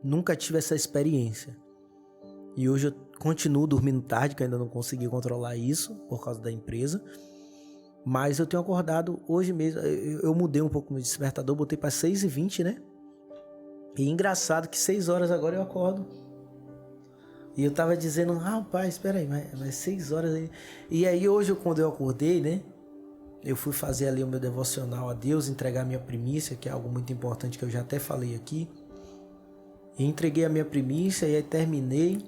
Nunca tive essa experiência. E hoje eu continuo dormindo tarde, que eu ainda não consegui controlar isso por causa da empresa. Mas eu tenho acordado hoje mesmo. Eu mudei um pouco o meu despertador, botei para 6h20, né? E engraçado que 6 horas agora eu acordo. E eu tava dizendo, pai, espera aí, mas 6 horas aí. E aí hoje, quando eu acordei, né? Eu fui fazer ali o meu devocional a Deus, entregar minha primícia, que é algo muito importante que eu já até falei aqui. E entreguei a minha primícia e aí terminei.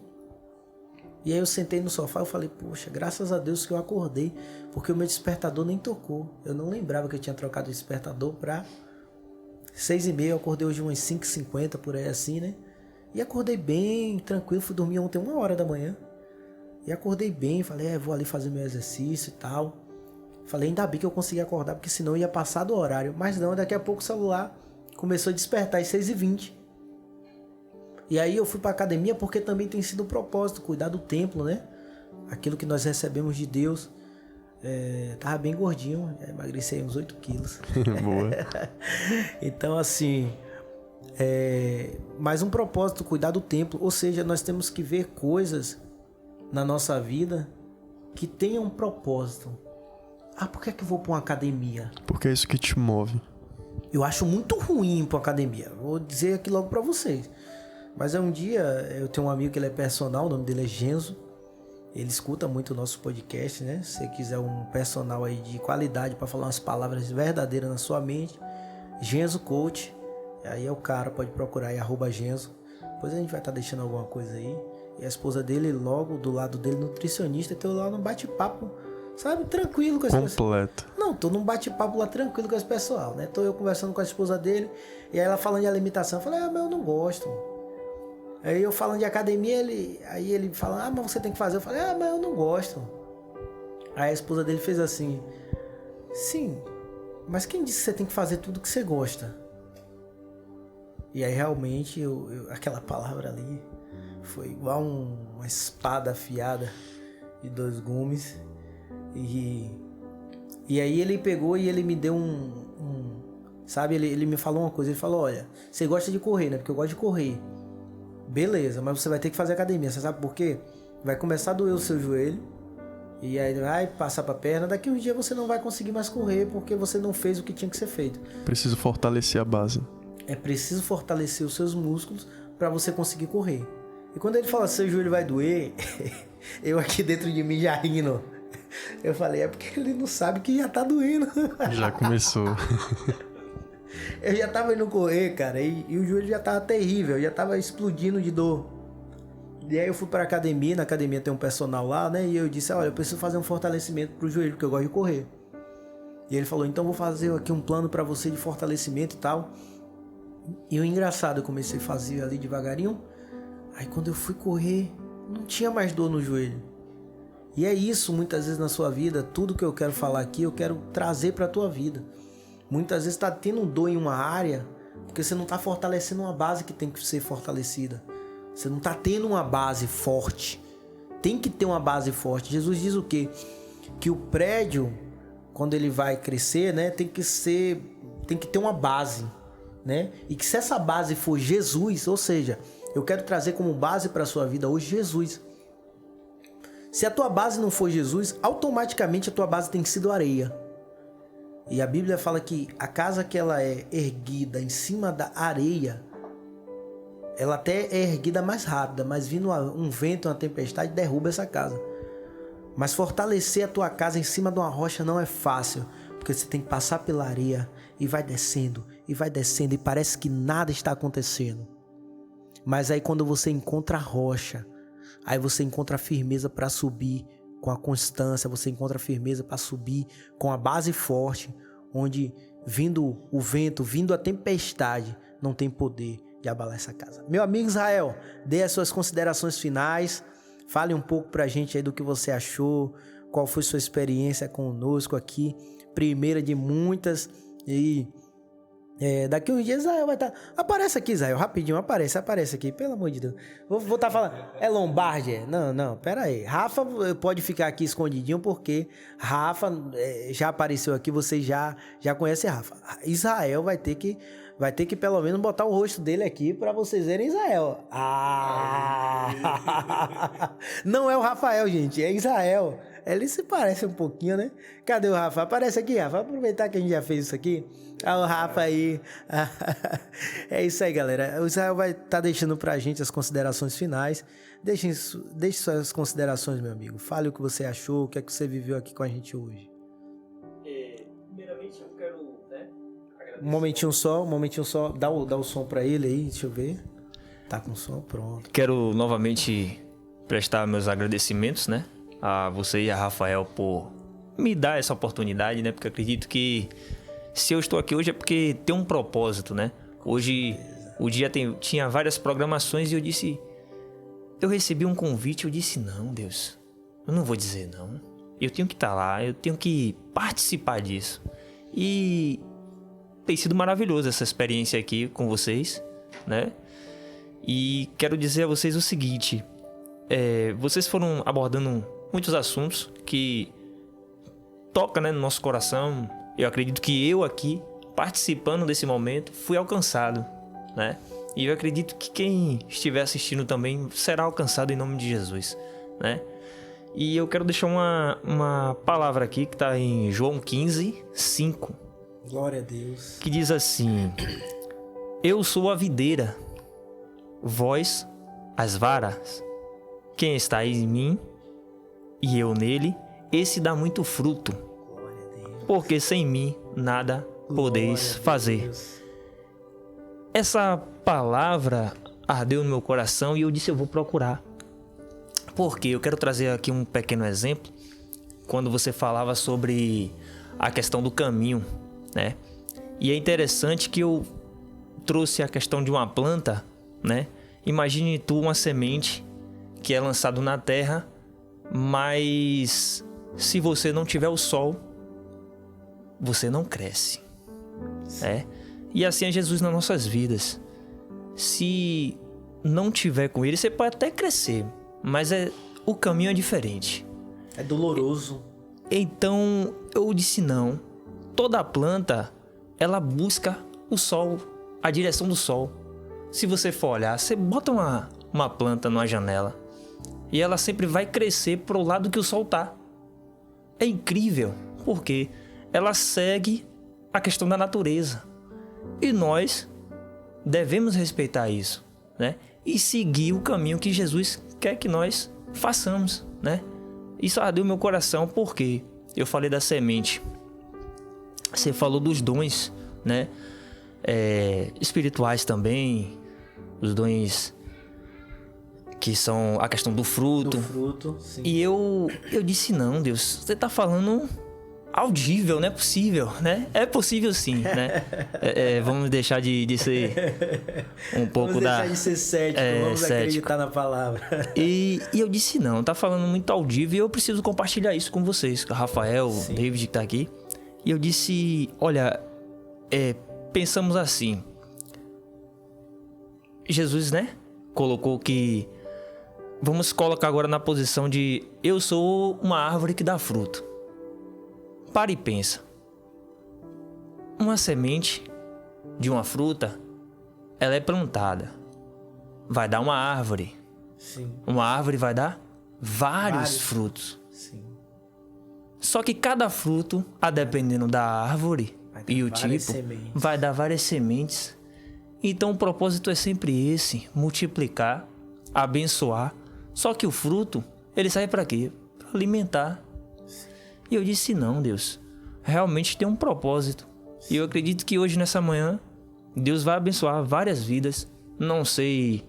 E aí eu sentei no sofá e falei, poxa, graças a Deus que eu acordei, porque o meu despertador nem tocou. Eu não lembrava que eu tinha trocado o despertador para 6h30, eu acordei hoje umas 5h50, por aí assim, né? E acordei bem, tranquilo, fui dormir ontem 1h da manhã. E acordei bem, falei, vou ali fazer meu exercício e tal. Falei, ainda bem que eu consegui acordar, porque senão eu ia passar do horário. Mas não, daqui a pouco o celular começou a despertar às 6h20. E aí eu fui para academia porque também tem sido o propósito, cuidar do templo, né? Aquilo que nós recebemos de Deus. Tava bem gordinho, emagreci uns 8 quilos. Boa. Então assim, mais um propósito, cuidar do templo. Ou seja, nós temos que ver coisas na nossa vida que tenham um propósito. Por que é que eu vou para uma academia? Porque é isso que te move. Eu acho muito ruim ir para uma academia. Vou dizer aqui logo para vocês. Mas um dia eu tenho um amigo que ele é personal, o nome dele é Genzo. Ele escuta muito o nosso podcast, né? Se você quiser um personal aí de qualidade para falar umas palavras verdadeiras na sua mente, Genzo Coach. Aí é o cara, pode procurar aí, @Genzo. Depois a gente vai estar deixando alguma coisa aí. E a esposa dele, logo do lado dele, nutricionista, tô lá num bate-papo, sabe? Tranquilo com esse pessoal. Completo. Não, tô num bate-papo lá tranquilo com esse pessoal, né? Tô eu conversando com a esposa dele, e aí ela falando de alimentação, eu falei, mas eu não gosto. Aí eu falando de academia, ele fala, mas você tem que fazer. Eu falei, mas eu não gosto. Aí a esposa dele fez assim, sim, mas quem disse que você tem que fazer tudo que você gosta? E aí realmente, aquela palavra ali foi igual uma espada afiada de 2 gumes. E aí ele pegou e ele me deu sabe, ele me falou uma coisa, ele falou, olha, você gosta de correr, né? Porque eu gosto de correr. Beleza, mas você vai ter que fazer academia, você sabe por quê? Vai começar a doer o seu joelho, e aí vai passar pra perna, daqui uns dias você não vai conseguir mais correr, porque você não fez o que tinha que ser feito. Preciso fortalecer a base. É preciso fortalecer os seus músculos para você conseguir correr. E quando ele fala, seu joelho vai doer, eu aqui dentro de mim já rindo. Eu falei, é porque ele não sabe que já tá doendo. Já começou. Eu já tava indo correr, cara, e o joelho já tava terrível, já tava explodindo de dor. E aí eu fui pra academia, na academia tem um personal lá, né? E eu disse, olha, eu preciso fazer um fortalecimento pro joelho, porque eu gosto de correr. E ele falou, então vou fazer aqui um plano pra você de fortalecimento e tal. E o engraçado, eu comecei a fazer ali devagarinho. Aí quando eu fui correr, não tinha mais dor no joelho. E é isso, muitas vezes na sua vida, tudo que eu quero falar aqui, eu quero trazer pra tua vida. Muitas vezes está tendo dor em uma área porque você não está fortalecendo uma base que tem que ser fortalecida. Você não está tendo uma base forte. Tem que ter uma base forte. Jesus diz o quê? Que o prédio, quando ele vai crescer, né, tem que ter uma base, né? E que se essa base for Jesus, ou seja, eu quero trazer como base para a sua vida hoje Jesus. Se a tua base não for Jesus, automaticamente a tua base tem sido areia. E a Bíblia fala que a casa que ela é erguida em cima da areia, ela até é erguida mais rápida, mas vindo um vento, uma tempestade, derruba essa casa. Mas fortalecer a tua casa em cima de uma rocha não é fácil, porque você tem que passar pela areia e vai descendo, e parece que nada está acontecendo. Mas aí quando você encontra a rocha, aí você encontra a firmeza para subir, com a constância, você encontra firmeza para subir com a base forte, onde vindo o vento, vindo a tempestade, não tem poder de abalar essa casa. Meu amigo Israel, dê as suas considerações finais, fale um pouco pra gente aí do que você achou, qual foi sua experiência conosco aqui, primeira de muitas, e Daqui uns dias Israel vai estar... Aparece aqui, Israel, rapidinho, aparece aqui, pelo amor de Deus. Vou estar falando... É Lombardi? Não, pera aí. Rafa pode ficar aqui escondidinho, porque Rafa já apareceu aqui, vocês já conhecem Rafa. Israel vai ter que pelo menos botar o rosto dele aqui pra vocês verem Israel. Não é o Rafael, gente, é Israel. Ele se parece um pouquinho, né? Cadê o Rafa? Aparece aqui, Rafa. Aproveitar que a gente já fez isso aqui. O Rafa aí. É isso aí, galera. O Israel vai estar deixando pra gente as considerações finais. Deixe suas considerações, meu amigo. Fale o que você achou, o que é que você viveu aqui com a gente hoje. Primeiramente, eu quero, agradecer. Um momentinho só. Dá o som pra ele aí, deixa eu ver. Tá com som, pronto. Quero novamente prestar meus agradecimentos, a você e a Rafael por me dar essa oportunidade, porque eu acredito que se eu estou aqui hoje é porque tem um propósito, Hoje o dia tinha várias programações e eu recebi um convite, eu disse, não, Deus, eu não vou dizer não. Eu tenho que estar lá, eu tenho que participar disso. E tem sido maravilhoso essa experiência aqui com vocês, E quero dizer a vocês o seguinte, vocês foram abordando muitos assuntos que tocam no nosso coração. Eu acredito que eu aqui, participando desse momento, fui alcançado, E eu acredito que quem estiver assistindo também será alcançado em nome de Jesus, E eu quero deixar uma palavra aqui que está em João 15, 5. Glória a Deus. Que diz assim: eu sou a videira, vós as varas. Quem está em mim e eu nele, esse dá muito fruto, porque sem mim nada podeis fazer. Essa palavra ardeu no meu coração e eu disse, eu vou procurar. Porque eu quero trazer aqui um pequeno exemplo. Quando você falava sobre a questão do caminho, E é interessante que eu trouxe a questão de uma planta, Imagine tu uma semente que é lançado na terra, mas se você não tiver o sol, você não cresce. E assim é Jesus nas nossas vidas. Se não tiver com ele, você pode até crescer, mas o caminho é diferente. É doloroso. Então eu disse não. Toda planta, ela busca o sol, a direção do sol. Se você for olhar, você bota uma planta numa janela e ela sempre vai crescer pro lado que o sol tá. É incrível, porque ela segue a questão da natureza. E nós devemos respeitar isso, E seguir o caminho que Jesus quer que nós façamos, Isso ardeu meu coração porque eu falei da semente. Você falou dos dons, espirituais também, os dons que são a questão do fruto. Sim. E eu disse, não, Deus, você tá falando audível, não é possível, É possível sim, vamos deixar de ser um pouco vamos deixar de ser cético, vamos cético. Acreditar na palavra. E eu disse, não, tá falando muito audível e eu preciso compartilhar isso com vocês, com o Rafael, o David que tá aqui. E eu disse, olha, pensamos assim, Jesus, colocou que vamos colocar agora na posição de eu sou uma árvore que dá fruto. Para e pensa. Uma semente de uma fruta, ela é plantada. Vai dar uma árvore. Sim. Uma árvore vai dar vários frutos. Sim. Só que cada fruto, a dependendo da árvore e o tipo, vai dar várias sementes. Então o propósito é sempre esse, multiplicar, abençoar. Só que o fruto, ele serve para quê? Para alimentar. E eu disse, não, Deus, realmente tem um propósito. E eu acredito que hoje, nessa manhã, Deus vai abençoar várias vidas. Não sei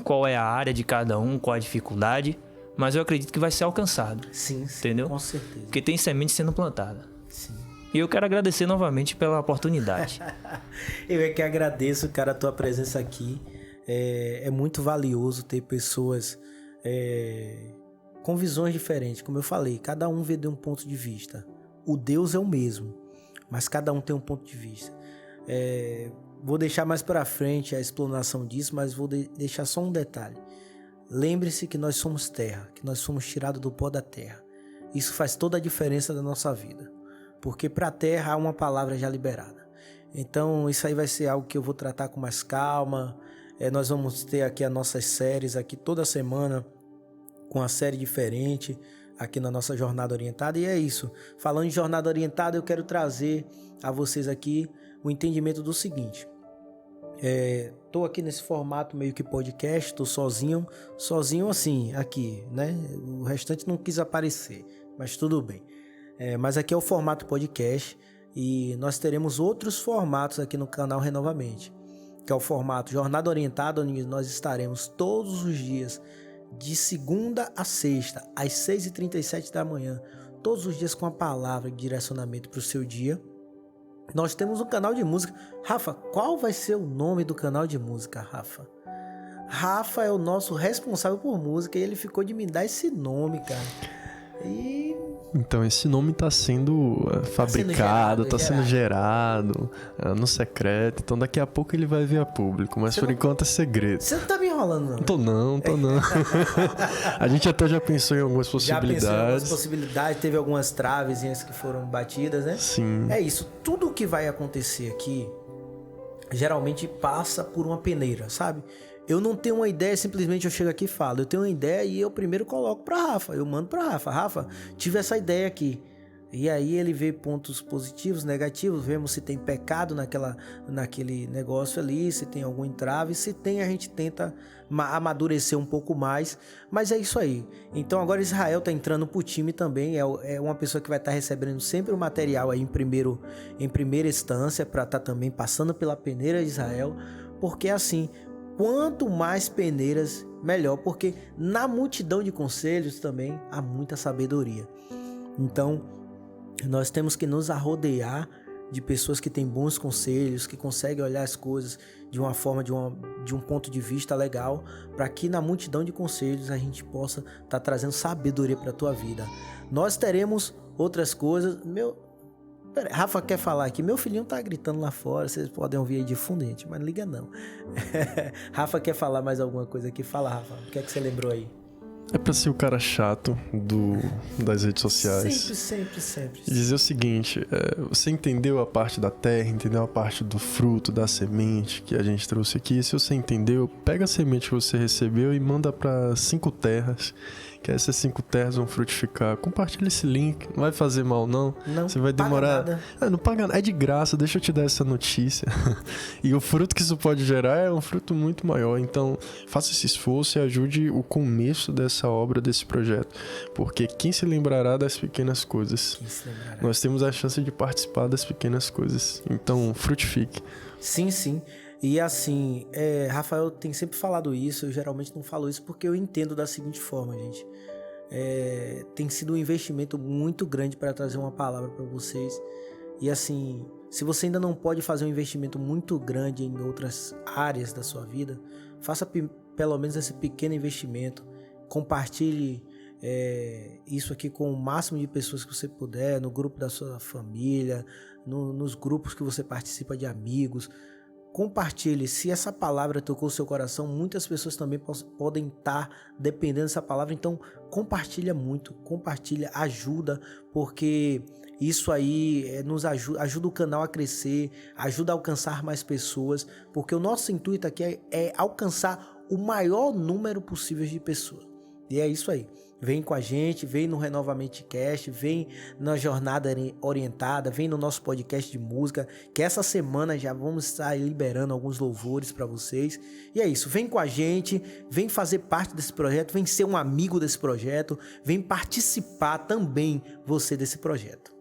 qual é a área de cada um, qual a dificuldade, mas eu acredito que vai ser alcançado. Sim, entendeu? Com certeza. Porque tem semente sendo plantada. Sim. E eu quero agradecer novamente pela oportunidade. Eu é que agradeço, cara, a tua presença aqui. É muito valioso ter pessoas com visões diferentes. Como eu falei, cada um vê de um ponto de vista. O Deus é o mesmo, mas cada um tem um ponto de vista. Vou deixar mais para frente a explanação disso, mas vou deixar só um detalhe. Lembre-se que nós somos terra, que nós somos tirados do pó da terra. Isso faz toda a diferença da nossa vida, porque para a terra há uma palavra já liberada. Então isso aí vai ser algo que eu vou tratar com mais calma. Nós vamos ter aqui as nossas séries aqui toda semana, com uma série diferente aqui na nossa Jornada Orientada. E é isso, falando em Jornada Orientada, eu quero trazer a vocês aqui o entendimento do seguinte. Tô aqui nesse formato meio que podcast, tô sozinho assim, aqui, né? O restante não quis aparecer, mas tudo bem. Mas aqui é o formato podcast e nós teremos outros formatos aqui no canal Renovamente, que é o formato Jornada Orientada, onde nós estaremos todos os dias, de segunda a sexta, às 6h37 da manhã, todos os dias com a palavra de direcionamento para o seu dia. Nós temos um canal de música. Rafa, qual vai ser o nome do canal de música, Rafa? Rafa é o nosso responsável por música e ele ficou de me dar esse nome, cara. Então, esse nome tá sendo fabricado, tá sendo gerado no secreto. Então, daqui a pouco ele vai vir a público, mas por enquanto é segredo. Você não tá me enrolando, não? Tô não. A gente até já pensou em algumas possibilidades. Já pensou em algumas possibilidades, teve algumas travezinhas que foram batidas, né? Sim. É isso, tudo que vai acontecer aqui geralmente passa por uma peneira, sabe? Eu não tenho uma ideia, simplesmente eu chego aqui e falo. Eu tenho uma ideia e eu primeiro coloco pra Rafa. Eu mando pra Rafa. Rafa, tive essa ideia aqui. E aí ele vê pontos positivos, negativos. Vemos se tem pecado naquele negócio ali, se tem algum entrave. Se tem, a gente tenta amadurecer um pouco mais. Mas é isso aí. Então agora Israel tá entrando pro time também. É uma pessoa que vai estar recebendo sempre o material aí em primeira instância, para estar também passando pela peneira de Israel. Porque assim, quanto mais peneiras, melhor, porque na multidão de conselhos também há muita sabedoria. Então, nós temos que nos arrodear de pessoas que têm bons conselhos, que conseguem olhar as coisas de uma forma, de um ponto de vista legal, para que na multidão de conselhos a gente possa estar trazendo sabedoria para a tua vida. Nós teremos outras coisas. Rafa quer falar aqui, meu filhinho tá gritando lá fora, vocês podem ouvir aí de fundo, gente, mas não liga não. Rafa quer falar mais alguma coisa aqui? Fala, Rafa, o que é que você lembrou aí? É pra ser o cara chato das redes sociais. Sempre. E dizer o seguinte, você entendeu a parte da terra, entendeu a parte do fruto, da semente que a gente trouxe aqui. Se você entendeu, pega a semente que você recebeu e manda pra 5 terras, que essas 5 terras vão frutificar. Compartilha esse link, não vai fazer mal não. Você vai demorar. Paga nada. Não paga nada, é de graça, deixa eu te dar essa notícia. E o fruto que isso pode gerar é um fruto muito maior. Então, faça esse esforço e ajude o começo dessa obra, desse projeto. Porque quem se lembrará das pequenas coisas? Nós temos a chance de participar das pequenas coisas. Então, frutifique. Sim. E assim, Rafael tem sempre falado isso, eu geralmente não falo isso porque eu entendo da seguinte forma, gente. Tem sido um investimento muito grande para trazer uma palavra para vocês. E assim, se você ainda não pode fazer um investimento muito grande em outras áreas da sua vida, faça pelo menos esse pequeno investimento. Compartilhe isso aqui com o máximo de pessoas que você puder, no grupo da sua família, nos grupos que você participa de amigos. Compartilhe. Se essa palavra tocou o seu coração, muitas pessoas também podem estar dependendo dessa palavra. Então, compartilha muito, ajuda, porque isso aí nos ajuda o canal a crescer, ajuda a alcançar mais pessoas, porque o nosso intuito aqui é alcançar o maior número possível de pessoas. E é isso aí. Vem com a gente, vem no Renovamente Cast, vem na Jornada Orientada, vem no nosso podcast de música, que essa semana já vamos estar liberando alguns louvores para vocês. E é isso, vem com a gente, vem fazer parte desse projeto, vem ser um amigo desse projeto, vem participar também você desse projeto.